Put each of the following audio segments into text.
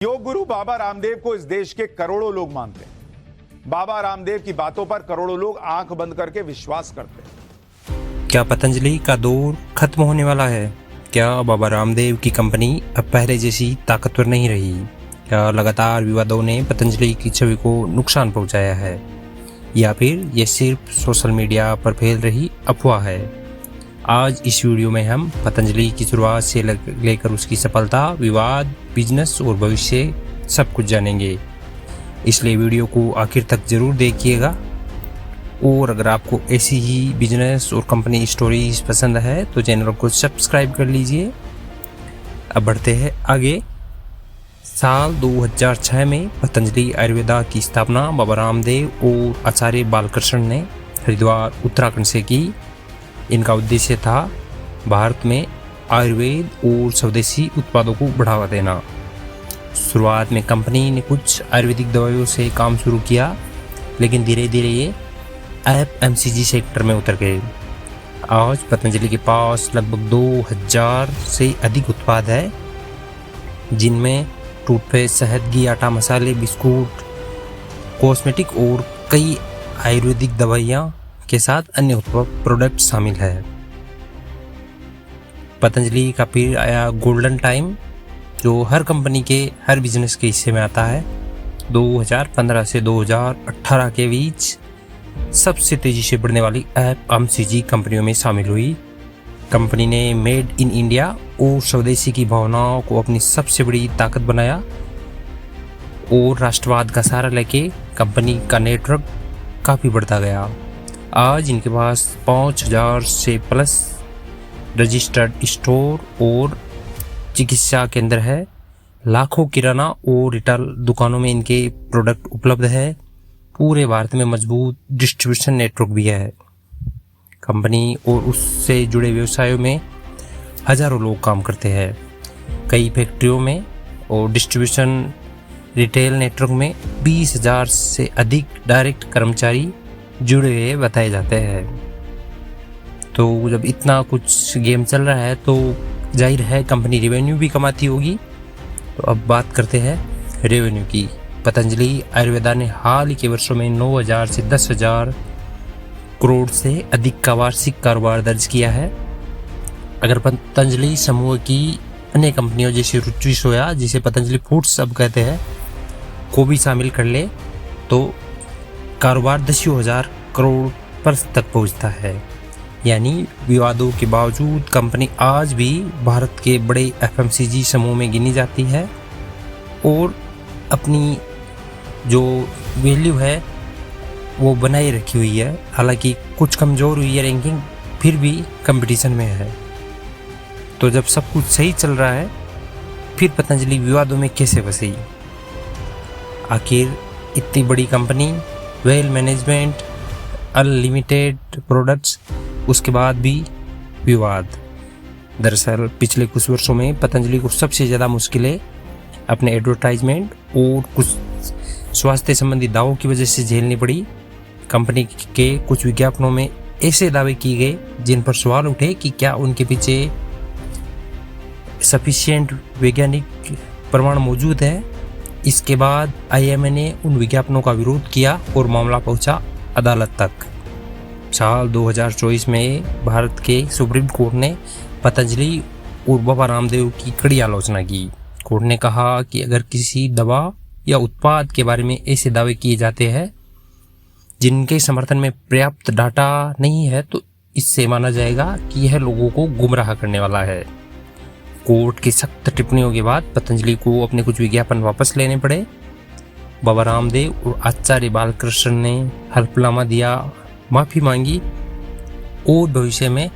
योग गुरु बाबा रामदेव को इस देश के करोड़ों लोग मानते हैं। बाबा रामदेव की बातों पर करोड़ों लोग आंख बंद करके विश्वास करते हैं। क्या पतंजलि का दौर खत्म होने वाला है? क्या बाबा रामदेव की कंपनी अब पहले जैसी ताकतवर नहीं रही? क्या लगातार विवादों ने पतंजलि की छवि को नुकसान पहुंचाया है, या फिर ये सिर्फ सोशल मीडिया पर फैल रही अफवाह है? आज इस वीडियो में हम पतंजलि की शुरुआत से लेकर उसकी सफलता, विवाद, बिजनेस और भविष्य सब कुछ जानेंगे। इसलिए वीडियो को आखिर तक जरूर देखिएगा। और अगर आपको ऐसी ही बिजनेस और कंपनी स्टोरीज पसंद है तो चैनल को सब्सक्राइब कर लीजिए। अब बढ़ते हैं आगे। साल 2006 में पतंजलि आयुर्वेदा की स्थापना बाबा रामदेव और आचार्य बालकृष्ण ने हरिद्वार, उत्तराखंड से की। इनका उद्देश्य था भारत में आयुर्वेद और स्वदेशी उत्पादों को बढ़ावा देना। शुरुआत में कंपनी ने कुछ आयुर्वेदिक दवाइयों से काम शुरू किया, लेकिन धीरे धीरे ये एफएमसीजी सेक्टर में उतर गए। आज पतंजलि के पास लगभग 2000 से अधिक उत्पाद है, जिनमें टूथपेस्ट, शहद, घी, आटा, मसाले, बिस्कुट, कॉस्मेटिक और कई आयुर्वेदिक दवाइयाँ के साथ अन्य प्रोडक्ट शामिल है। पतंजलि का फिर आया गोल्डन टाइम, जो हर कंपनी के हर बिजनेस के हिस्से में आता है। 2015 से 2018 के बीच सबसे तेजी से बढ़ने वाली एफएमसीजी कंपनियों में शामिल हुई। कंपनी ने मेड इन इंडिया और स्वदेशी की भावनाओं को अपनी सबसे बड़ी ताकत बनाया और राष्ट्रवाद का सहारा लेके कंपनी का नेटवर्क काफ़ी बढ़ता गया। आज इनके पास 5000 से प्लस रजिस्टर्ड स्टोर और चिकित्सा केंद्र है। लाखों किराना और रिटेल दुकानों में इनके प्रोडक्ट उपलब्ध है। पूरे भारत में मजबूत डिस्ट्रीब्यूशन नेटवर्क भी है। कंपनी और उससे जुड़े व्यवसायों में हजारों लोग काम करते हैं। कई फैक्ट्रियों में और डिस्ट्रीब्यूशन रिटेल नेटवर्क में 20,000 से अधिक डायरेक्ट कर्मचारी जुड़े हुए बताए जाते हैं। तो जब इतना कुछ गेम चल रहा है तो जाहिर है कंपनी रेवेन्यू भी कमाती होगी। तो अब बात करते हैं रेवेन्यू की। पतंजलि आयुर्वेदा ने हाल ही के वर्षों में 9,000 से 10,000 करोड़ से अधिक का वार्षिक कारोबार दर्ज किया है। अगर पतंजलि समूह की अन्य कंपनियों जैसे रुचि सोया, जिसे पतंजलि फूड्स अब कहते हैं, को भी शामिल कर ले तो कारोबार 10,000 करोड़ पर तक पहुंचता है। यानी विवादों के बावजूद कंपनी आज भी भारत के बड़े एफएमसीजी समूह में गिनी जाती है और अपनी जो वैल्यू है वो बनाए रखी हुई है। हालांकि कुछ कमज़ोर हुई है रैंकिंग, फिर भी कंपटीशन में है। तो जब सब कुछ सही चल रहा है, फिर पतंजलि विवादों में कैसे फंसी? आखिर इतनी बड़ी company, well management, unlimited products, उसके बाद भी विवाद। दरअसल पिछले कुछ वर्षों में पतंजलि को सबसे ज़्यादा मुश्किलें अपने एडवर्टाइजमेंट और कुछ स्वास्थ्य संबंधी दावों की वजह से झेलनी पड़ी। कंपनी के कुछ विज्ञापनों में ऐसे दावे किए गए जिन पर सवाल उठे कि क्या उनके पीछे सफिशिएंट वैज्ञानिक प्रमाण मौजूद है। इसके बाद आईएमए ने उन विज्ञापनों का विरोध किया और मामला पहुंचा अदालत तक। साल 2024 में भारत के सुप्रीम कोर्ट ने पतंजलि और बाबा रामदेव की कड़ी आलोचना की। कोर्ट ने कहा कि अगर किसी दवा या उत्पाद के बारे में ऐसे दावे किए जाते हैं जिनके समर्थन में पर्याप्त डाटा नहीं है, तो इससे माना जाएगा कि यह लोगों को गुमराह करने वाला है। कोर्ट की सख्त टिप्पणियों के बाद पतंजलि को अपने कुछ विज्ञापन वापस लेने पड़े। बाबा रामदेव और आचार्य बालकृष्ण ने हल्फनामा दिया, माफ़ी मांगी और भविष्य में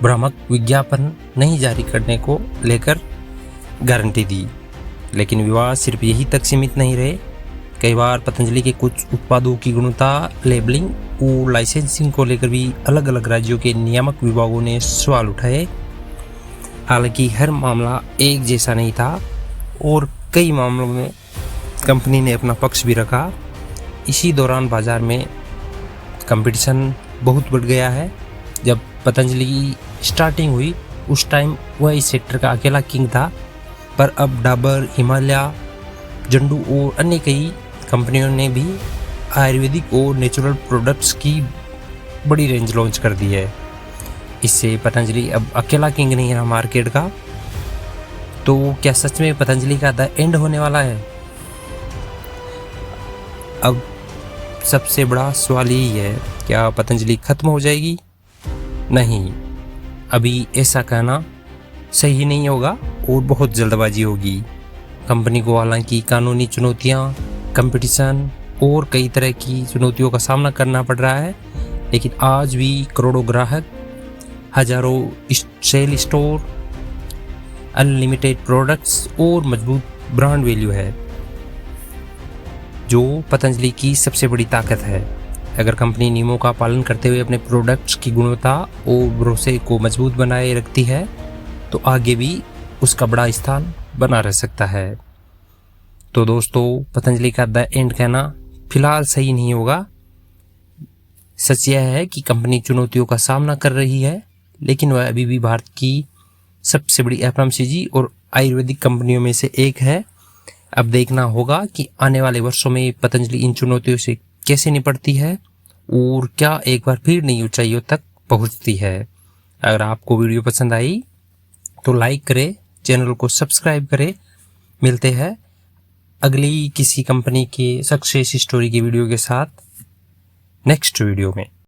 भ्रामक विज्ञापन नहीं जारी करने को लेकर गारंटी दी। लेकिन विवाद सिर्फ यही तक सीमित नहीं रहे। कई बार पतंजलि के कुछ उत्पादों की गुणवत्ता, लेबलिंग और लाइसेंसिंग को लेकर भी अलग अलग राज्यों के नियामक विभागों ने सवाल उठाए। हालांकि हर मामला एक जैसा नहीं था और कई मामलों में कंपनी ने अपना पक्ष भी रखा। इसी दौरान बाजार में कंपटीशन बहुत बढ़ गया है। जब पतंजलि की स्टार्टिंग हुई उस टाइम वह इस सेक्टर का अकेला किंग था, पर अब डाबर, हिमालय जंडू और अन्य कई कंपनियों ने भी आयुर्वेदिक और नेचुरल प्रोडक्ट्स की बड़ी रेंज लॉन्च कर दी है। इससे पतंजलि अब अकेला किंग नहीं रहा मार्केट का। तो क्या सच में पतंजलि का द एंड होने वाला है? अब सबसे बड़ा सवाल यही है, क्या पतंजलि खत्म हो जाएगी? नहीं, अभी ऐसा कहना सही नहीं होगा और बहुत जल्दबाजी होगी। कंपनी को हालांकि कानूनी चुनौतियां, कंपटीशन और कई तरह की चुनौतियों का सामना करना पड़ रहा है, लेकिन आज भी करोड़ों ग्राहक, हजारों सेल स्टोर, अनलिमिटेड प्रोडक्ट्स और मजबूत ब्रांड वैल्यू है जो पतंजलि की सबसे बड़ी ताकत है। अगर कंपनी नियमों का पालन करते हुए अपने प्रोडक्ट्स की गुणवत्ता और भरोसे को मजबूत बनाए रखती है तो आगे भी उसका बड़ा स्थान बना रह सकता है। तो दोस्तों, पतंजलि का द एंड कहना फिलहाल सही नहीं होगा। सच यह है कि कंपनी चुनौतियों का सामना कर रही है, लेकिन वह अभी भी भारत की सबसे बड़ी एफएमसीजी और आयुर्वेदिक कंपनियों में से एक है। अब देखना होगा कि आने वाले वर्षों में पतंजलि इन चुनौतियों से कैसे निपटती है और क्या एक बार फिर नई ऊंचाइयों तक पहुंचती है। अगर आपको वीडियो पसंद आई तो लाइक करें, चैनल को सब्सक्राइब करें। मिलते हैं अगली किसी कंपनी के सक्सेस स्टोरी की वीडियो के साथ नेक्स्ट वीडियो में।